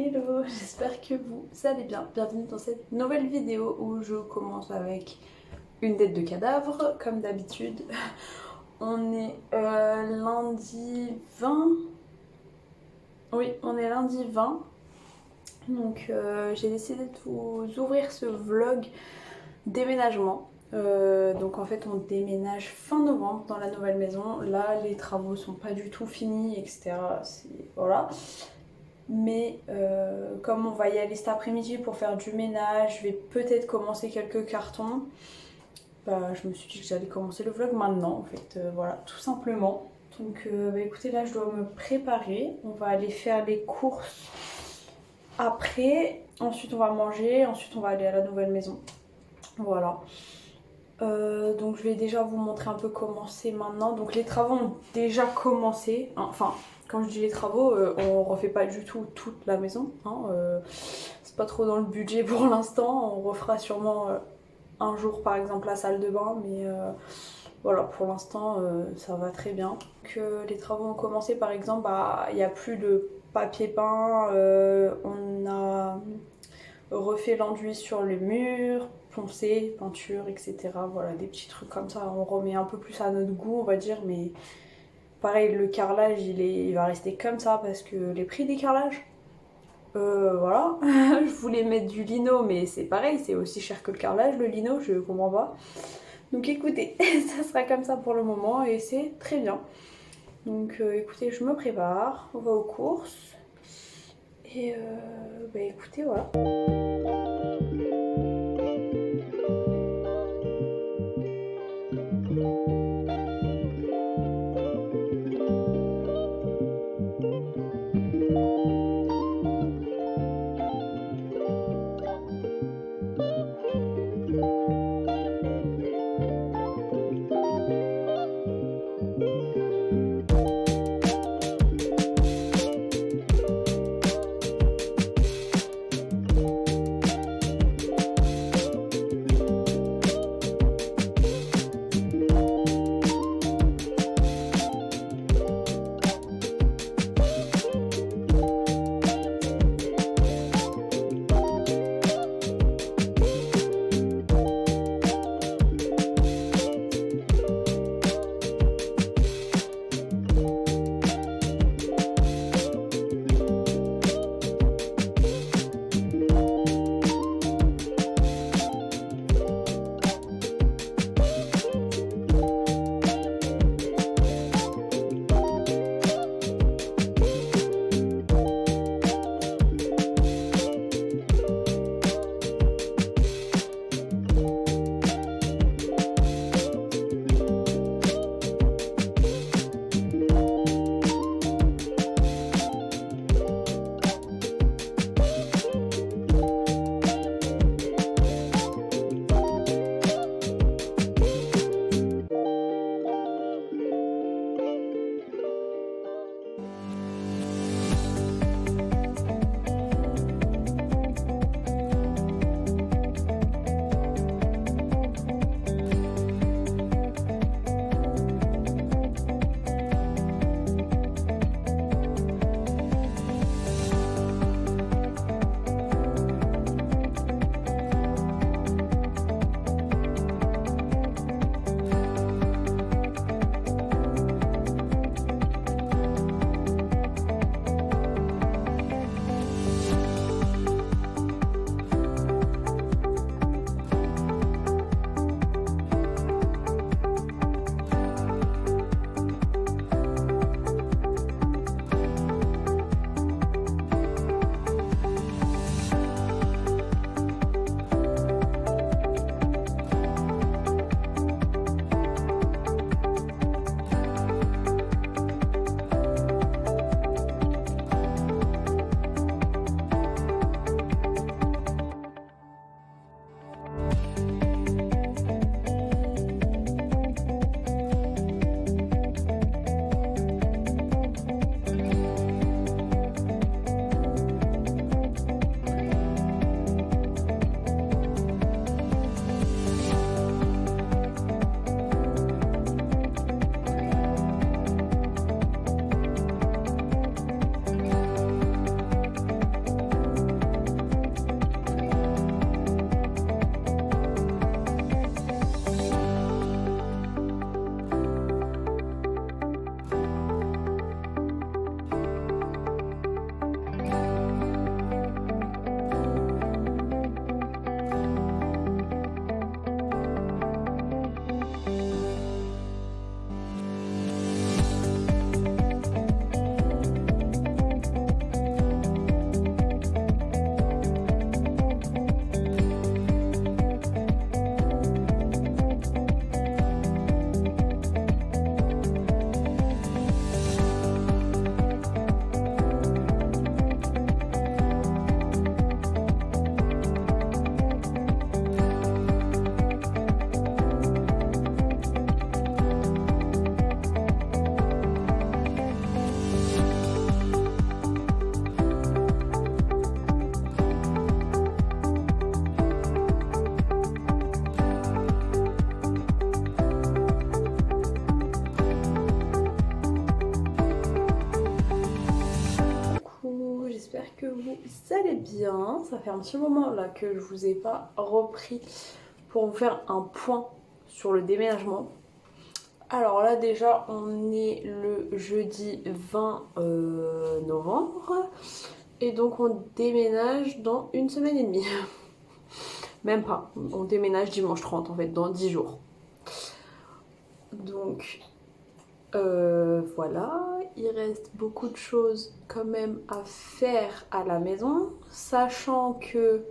Hello, j'espère que vous allez bien. Bienvenue dans cette nouvelle vidéo où je commence avec une tête de cadavre, comme d'habitude. On est lundi 20. Oui, on est lundi 20. Donc j'ai décidé de vous ouvrir ce vlog déménagement. Donc en fait on déménage fin novembre dans la nouvelle maison. Là les travaux sont pas du tout finis, etc. Voilà. Mais comme on va y aller cet après-midi pour faire du ménage, je vais peut-être commencer quelques cartons. Bah, je me suis dit que j'allais commencer le vlog maintenant en fait, voilà, tout simplement. Donc écoutez, là je dois me préparer. On va aller faire les courses après. Ensuite on va manger, ensuite on va aller à la nouvelle maison. Voilà. Donc je vais déjà vous montrer un peu comment c'est maintenant. Donc les travaux ont déjà commencé. Enfin, quand je dis les travaux, on refait pas du tout toute la maison. C'est pas trop dans le budget pour l'instant. On refera sûrement un jour par exemple la salle de bain. Mais voilà, pour l'instant ça va très bien. Donc, les travaux ont commencé par exemple, il n'y a plus de papier peint. On a refait l'enduit sur le mur, poncé, peinture, etc. Voilà, des petits trucs comme ça. On remet un peu plus à notre goût, on va dire, mais pareil, le carrelage, il va rester comme ça parce que les prix des carrelages, voilà. Je voulais mettre du lino, mais c'est pareil, c'est aussi cher que le carrelage, le lino, je comprends pas. Donc écoutez, ça sera comme ça pour le moment et c'est très bien. Donc écoutez, je me prépare, on va aux courses. Et écoutez, voilà. que vous allez bien. Ça fait un petit moment là que je vous ai pas repris pour vous faire un point sur le déménagement. Alors là déjà on est le jeudi 20 novembre et donc on déménage dans une semaine et demie. Même pas, on déménage dimanche 30 en fait, dans 10 jours. Donc voilà, il reste beaucoup de choses quand même à faire à la maison, sachant que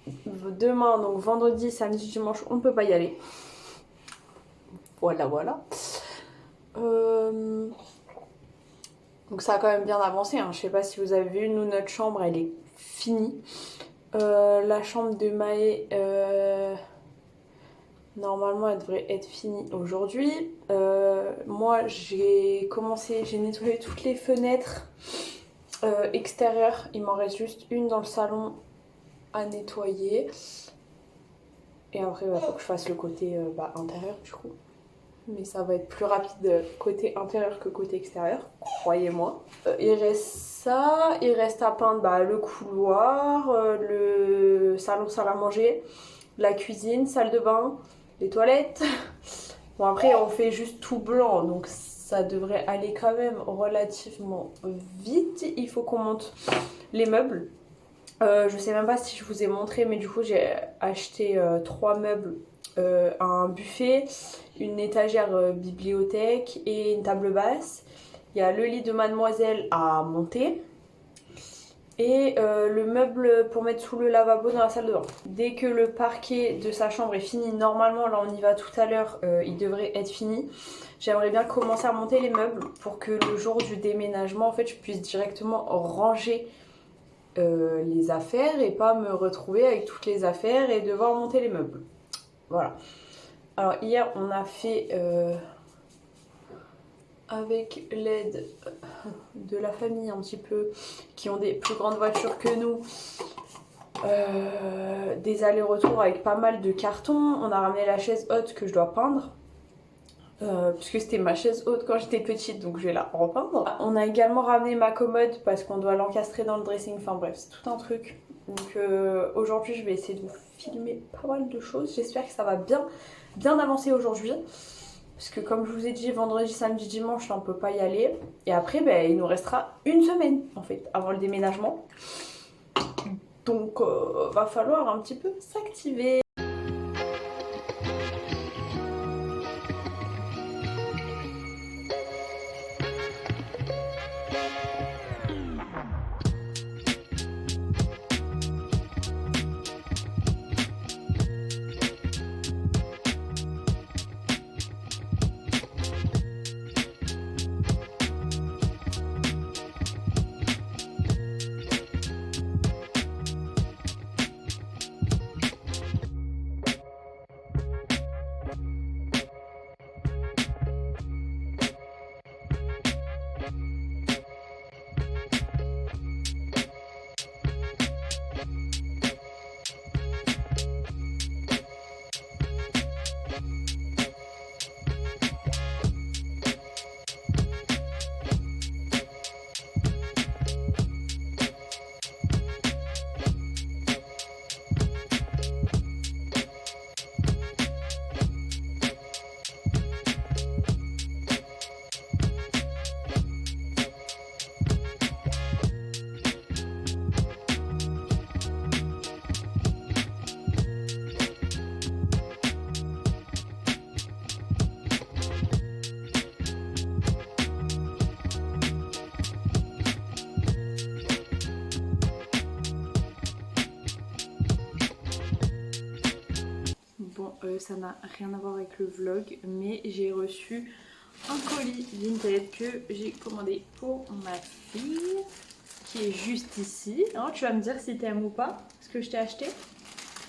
demain, donc vendredi, samedi, dimanche, on ne peut pas y aller. Voilà, voilà. Donc ça a quand même bien avancé, hein. Je sais pas si vous avez vu, nous notre chambre elle est finie. La chambre de Maë, normalement elle devrait être finie aujourd'hui. Moi j'ai nettoyé toutes les fenêtres extérieures. Il m'en reste juste une dans le salon à nettoyer. Et après il faut que je fasse le côté intérieur du coup. Mais ça va être plus rapide côté intérieur que côté extérieur, croyez-moi. Il reste ça, il reste à peindre le couloir, le salon salle à manger, la cuisine, salle de bain, les toilettes. Bon après on fait juste tout blanc donc ça devrait aller quand même relativement vite. Il faut qu'on monte les meubles. Je sais même pas si je vous ai montré mais du coup j'ai acheté 3 meubles. Un buffet, une étagère bibliothèque et une table basse. Il y a le lit de mademoiselle à monter et le meuble pour mettre sous le lavabo dans la salle de bain. Dès que le parquet de sa chambre est fini, normalement là on y va tout à l'heure, il devrait être fini. J'aimerais bien commencer à monter les meubles pour que le jour du déménagement en fait je puisse directement ranger les affaires et pas me retrouver avec toutes les affaires et devoir monter les meubles. Voilà. Alors hier on a fait avec l'aide de la famille un petit peu qui ont des plus grandes voitures que nous des allers-retours avec pas mal de cartons. On a ramené la chaise haute que je dois peindre puisque c'était ma chaise haute quand j'étais petite donc je vais la repeindre. On a également ramené ma commode parce qu'on doit l'encastrer dans le dressing, enfin bref c'est tout un truc. Donc aujourd'hui je vais essayer de vous filmer pas mal de choses, j'espère que ça va bien avancer aujourd'hui. Parce que comme je vous ai dit, vendredi, samedi, dimanche, on ne peut pas y aller. Et après, il nous restera une semaine en fait, avant le déménagement. Donc va falloir un petit peu s'activer. Bon, ça n'a rien à voir avec le vlog, mais j'ai reçu un colis Vinted que j'ai commandé pour ma fille, qui est juste ici. Alors, tu vas me dire si t'aimes ou pas ce que je t'ai acheté.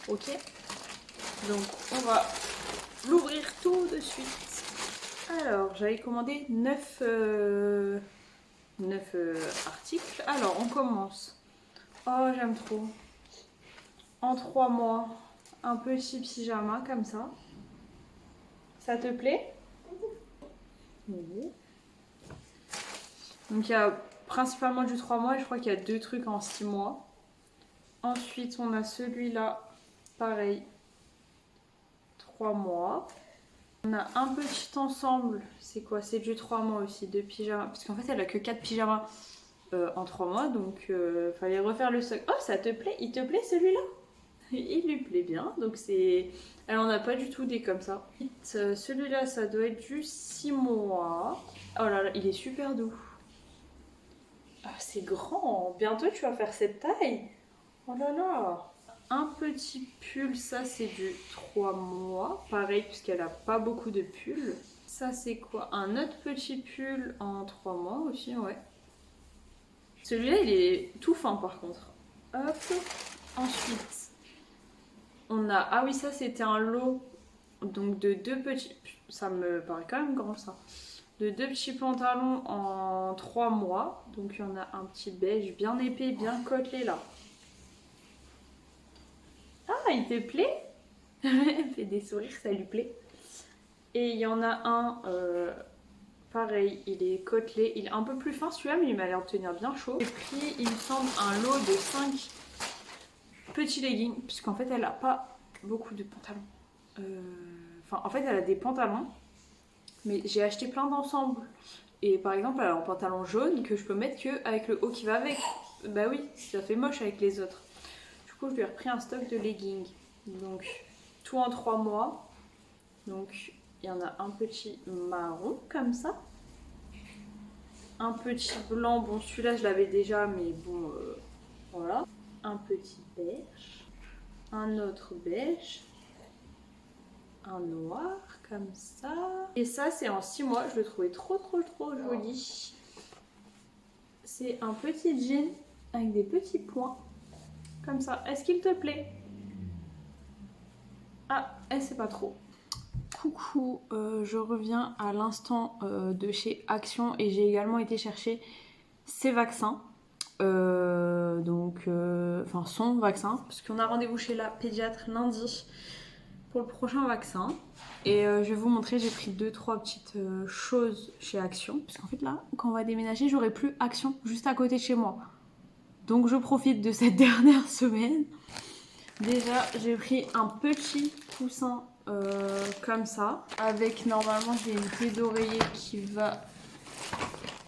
Ok. Donc, on va l'ouvrir tout de suite. Alors, j'avais commandé 9 articles. Alors, on commence. Oh, j'aime trop. En 3 mois. Un petit pyjama comme ça. Ça te plaît? Oui. Donc il y a principalement du 3 mois et je crois qu'il y a 2 trucs en 6 mois. Ensuite, on a celui-là, pareil, 3 mois. On a un petit ensemble, c'est quoi? C'est du 3 mois aussi, de pyjamas. Parce qu'en fait, elle a que 4 pyjamas en 3 mois, donc fallait refaire le stock. Oh, ça te plaît? Il te plaît celui-là? Il lui plaît bien, donc c'est... Elle en a pas du tout des comme ça. Celui-là, ça doit être du 6 mois. Oh là là, il est super doux. Ah, c'est grand. Bientôt, tu vas faire cette taille. Oh là là. Un petit pull, ça c'est du 3 mois. Pareil, puisqu'elle a pas beaucoup de pulls. Ça c'est quoi? Un autre petit pull en 3 mois aussi, ouais. Celui-là, il est tout fin par contre. Hop. Ensuite, on a... Ah oui, ça c'était un lot. Donc de 2 petits... Ça me paraît quand même grand ça. De 2 petits pantalons en 3 mois. Donc il y en a un petit beige bien épais, bien côtelé là. Ah, il te plaît? Elle fait des sourires, ça lui plaît. Et il y en a un, pareil, il est côtelé. Il est un peu plus fin celui-là, mais il m'a l'air de tenir bien chaud. J'ai pris, il me semble, un lot de 5 petits leggings, puisqu'en fait, elle a pas beaucoup de pantalons. Enfin, en fait, elle a des pantalons, mais j'ai acheté plein d'ensembles. Et par exemple, elle a un pantalon jaune que je peux mettre que avec le haut qui va avec. Bah oui, ça fait moche avec les autres. Du coup, je lui ai repris un stock de leggings. Donc, tout en 3 mois. Donc, il y en a un petit marron comme ça. Un petit blanc. Bon, celui-là, je l'avais déjà, mais bon, voilà. Un petit beige. Un autre beige. Un noir comme ça. Et ça, c'est en 6 mois. Je le trouvais trop joli. C'est un petit jean avec des petits points. Comme ça. Est-ce qu'il te plaît? Ah, elle sait pas trop. Coucou, je reviens à l'instant de chez Action et j'ai également été chercher ses vaccins. Enfin son vaccin, parce qu'on a rendez-vous chez la pédiatre lundi pour le prochain vaccin. Et je vais vous montrer, j'ai pris 2-3 petites choses chez Action. Parce qu'en fait là, quand on va déménager, j'aurai plus Action juste à côté de chez moi. Donc je profite de cette dernière semaine. Déjà, j'ai pris un petit coussin comme ça. Avec, normalement, j'ai une clé d'oreiller qui va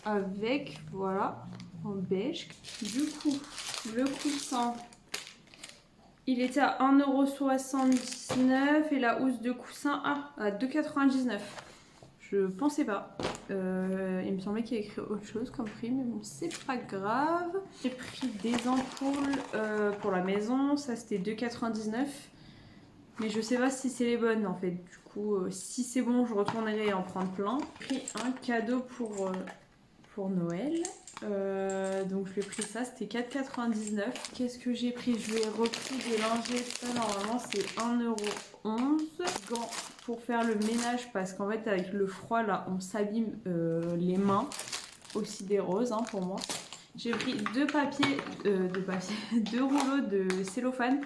avec, voilà, en beige. Du coup, le coussin, il était à 1,79 € et la housse de coussin à 2,99 €. Je pensais pas. Il me semblait qu'il y avait écrit autre chose comme prix, mais bon, c'est pas grave. J'ai pris des ampoules pour la maison. Ça, c'était 2,99 €. Mais je sais pas si c'est les bonnes en fait. Du coup, si c'est bon, je retournerai en prendre plein. J'ai pris un cadeau pour Noël. Donc je lui ai pris ça, c'était 4,99 €. Qu'est-ce que j'ai pris? Je lui ai repris des lingettes. Ça, normalement, c'est 1,11 €. Gants pour faire le ménage parce qu'en fait, avec le froid, là, on s'abîme les mains. Aussi des roses hein, pour moi. J'ai pris deux rouleaux de cellophane.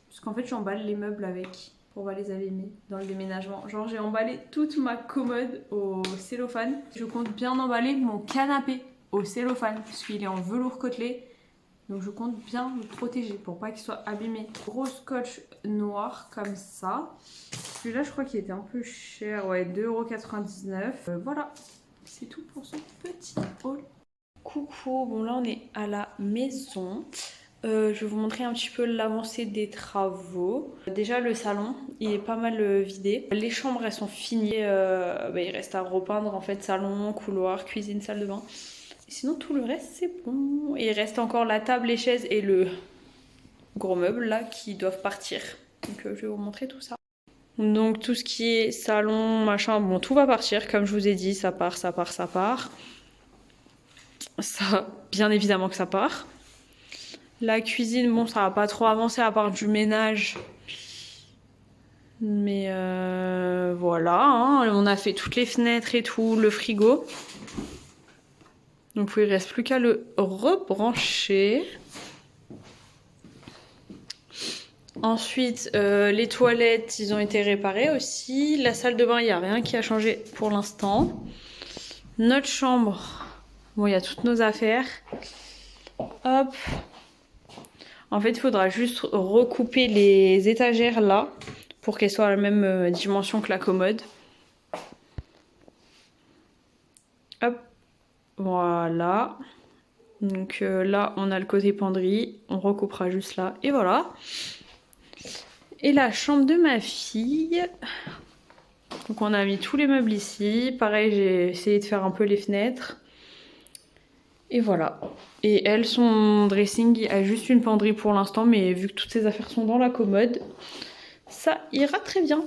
Parce qu'en fait, j'emballe les meubles avec pour pas les abîmer dans le déménagement. Genre, j'ai emballé toute ma commode au cellophane. Je compte bien emballer mon canapé au cellophane puisqu'il est en velours côtelé. Donc, je compte bien le protéger pour pas qu'il soit abîmé. Gros scotch noir comme ça. Celui-là, je crois qu'il était un peu cher. Ouais, 2,99 €. Voilà, c'est tout pour ce petit haul. Coucou, bon là, on est à la maison. Je vais vous montrer un petit peu l'avancée des travaux. Déjà le salon, il est pas mal vidé. Les chambres elles sont finies. Il reste à repeindre en fait salon, couloir, cuisine, salle de bain. Et sinon tout le reste c'est bon. Et il reste encore la table, les chaises et le gros meuble là qui doivent partir. Donc je vais vous montrer tout ça. Donc tout ce qui est salon, machin, bon tout va partir. Comme je vous ai dit, ça part. Ça, bien évidemment que ça part. La cuisine, bon, ça va pas trop avancer à part du ménage. Mais voilà, hein, on a fait toutes les fenêtres et tout, le frigo. Donc il reste plus qu'à le rebrancher. Ensuite, les toilettes, ils ont été réparées aussi. La salle de bain, il n'y a rien qui a changé pour l'instant. Notre chambre, Bon, il y a toutes nos affaires. Hop. En fait, il faudra juste recouper les étagères là pour qu'elles soient à la même dimension que la commode. Hop. Voilà. Donc là, on a le côté penderie. On recoupera juste là. Et voilà. Et la chambre de ma fille. Donc on a mis tous les meubles ici. Pareil, j'ai essayé de faire un peu les fenêtres. Et voilà. Et elle, son dressing a juste une penderie pour l'instant, mais vu que toutes ses affaires sont dans la commode, ça ira très bien.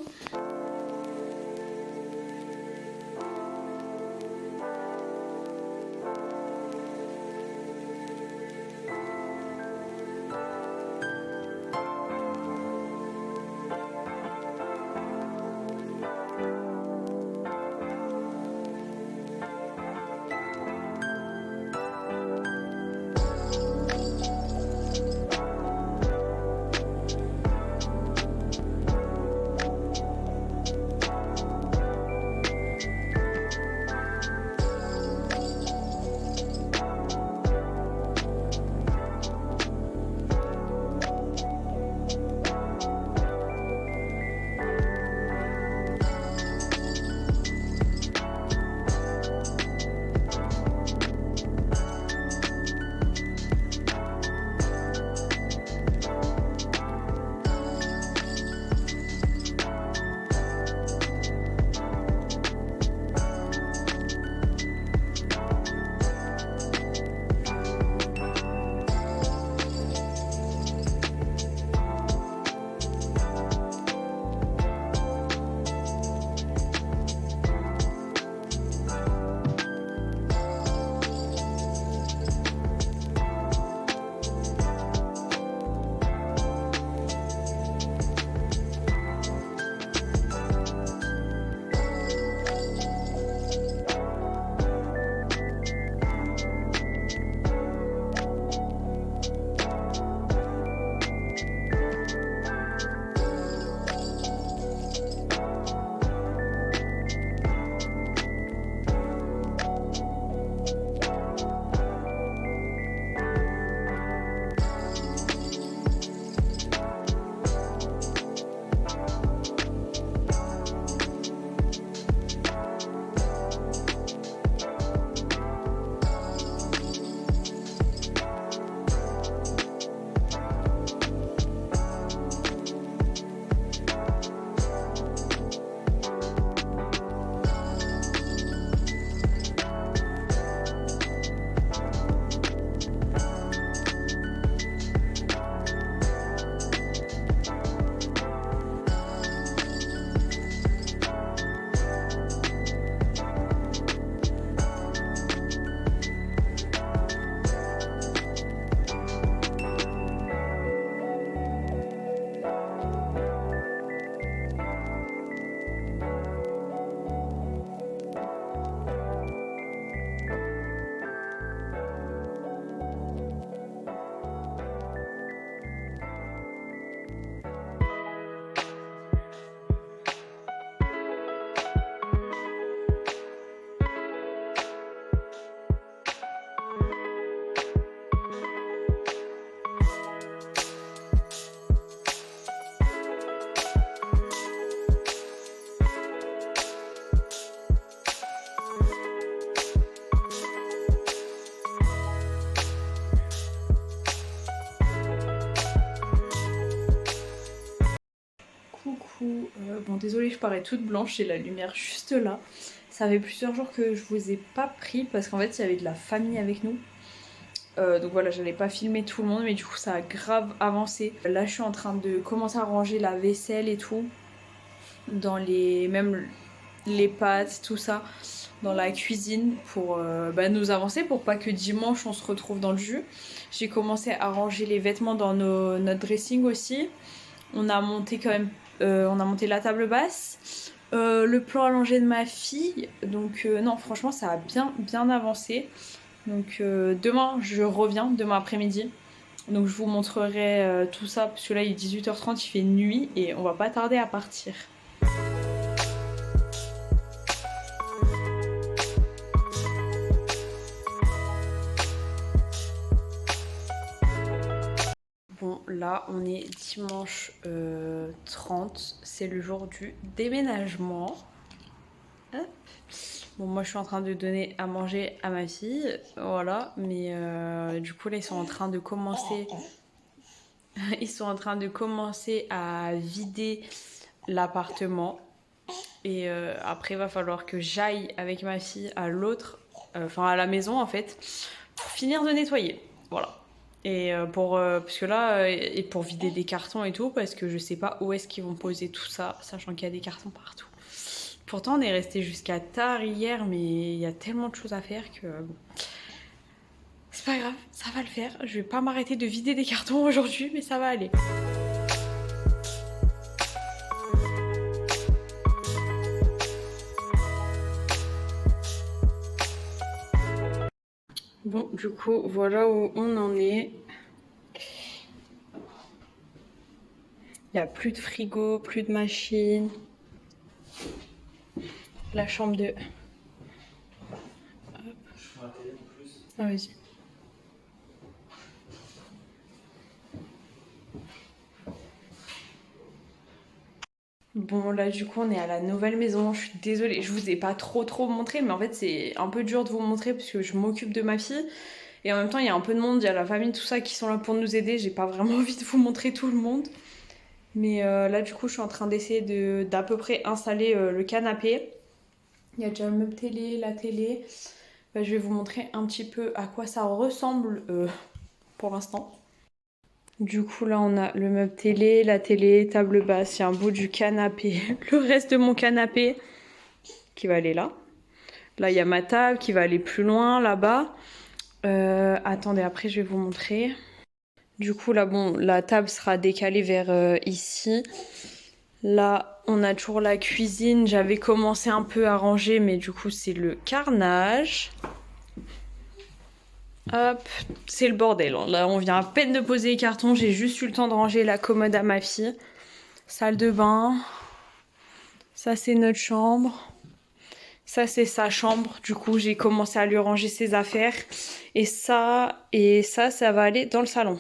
Coucou, bon désolée je parais toute blanche, j'ai la lumière juste là. Ça fait plusieurs jours que je vous ai pas pris parce qu'en fait il y avait de la famille avec nous. Donc voilà, j'allais pas filmer tout le monde mais du coup ça a grave avancé. Là je suis en train de commencer à ranger la vaisselle et tout. Dans même les pâtes, tout ça. Dans la cuisine pour nous avancer, pour pas que dimanche on se retrouve dans le jus. J'ai commencé à ranger les vêtements dans notre dressing aussi. On a monté quand même, on a monté la table basse, le plan allongé de ma fille. Donc non, franchement ça a bien avancé. Donc demain je reviens, demain après-midi. Donc je vous montrerai tout ça parce que là il est 18h30, il fait nuit et on va pas tarder à partir. là on est dimanche 30, c'est le jour du déménagement. Hop. Bon, moi je suis en train de donner à manger à ma fille, voilà, mais du coup là ils sont en train de commencer ils sont en train de commencer à vider l'appartement. Et après, il va falloir que j'aille avec ma fille à l'autre, enfin à la maison en fait, pour finir de nettoyer. Voilà. Et parce que là, et pour vider des cartons et tout, parce que je sais pas où est-ce qu'ils vont poser tout ça, sachant qu'il y a des cartons partout. Pourtant, on est resté jusqu'à tard hier, mais il y a tellement de choses à faire que bon. C'est pas grave, ça va le faire. Je vais pas m'arrêter de vider des cartons aujourd'hui, mais ça va aller. Bon, du coup, voilà où on en est. Il n'y a plus de frigo, plus de machine. La chambre de... Hop. Ah, vas-y. Bon, là, du coup, on est à la nouvelle maison. Je suis désolée, je vous ai pas trop montré, mais en fait, c'est un peu dur de vous montrer parce que je m'occupe de ma fille. Et en même temps, il y a un peu de monde, il y a la famille, tout ça qui sont là pour nous aider. J'ai pas vraiment envie de vous montrer tout le monde. Mais là, du coup, je suis en train d'essayer d'à peu près installer le canapé. Il y a déjà le meuble télé, la télé. Bah, je vais vous montrer un petit peu à quoi ça ressemble pour l'instant. Du coup, là, on a le meuble télé, la télé, table basse, il y a un bout du canapé. Le reste de mon canapé qui va aller là. Là, il y a ma table qui va aller plus loin, là-bas. Attendez, après, je vais vous montrer. Du coup, là, bon, la table sera décalée vers ici. Là, on a toujours la cuisine. J'avais commencé un peu à ranger, mais du coup, c'est le carnage. Hop, c'est le bordel. Là, on vient à peine de poser les cartons. J'ai juste eu le temps de ranger la commode à ma fille. Salle de bain. Ça, c'est notre chambre. Ça, c'est sa chambre. Du coup, j'ai commencé à lui ranger ses affaires. Et ça, ça va aller dans le salon.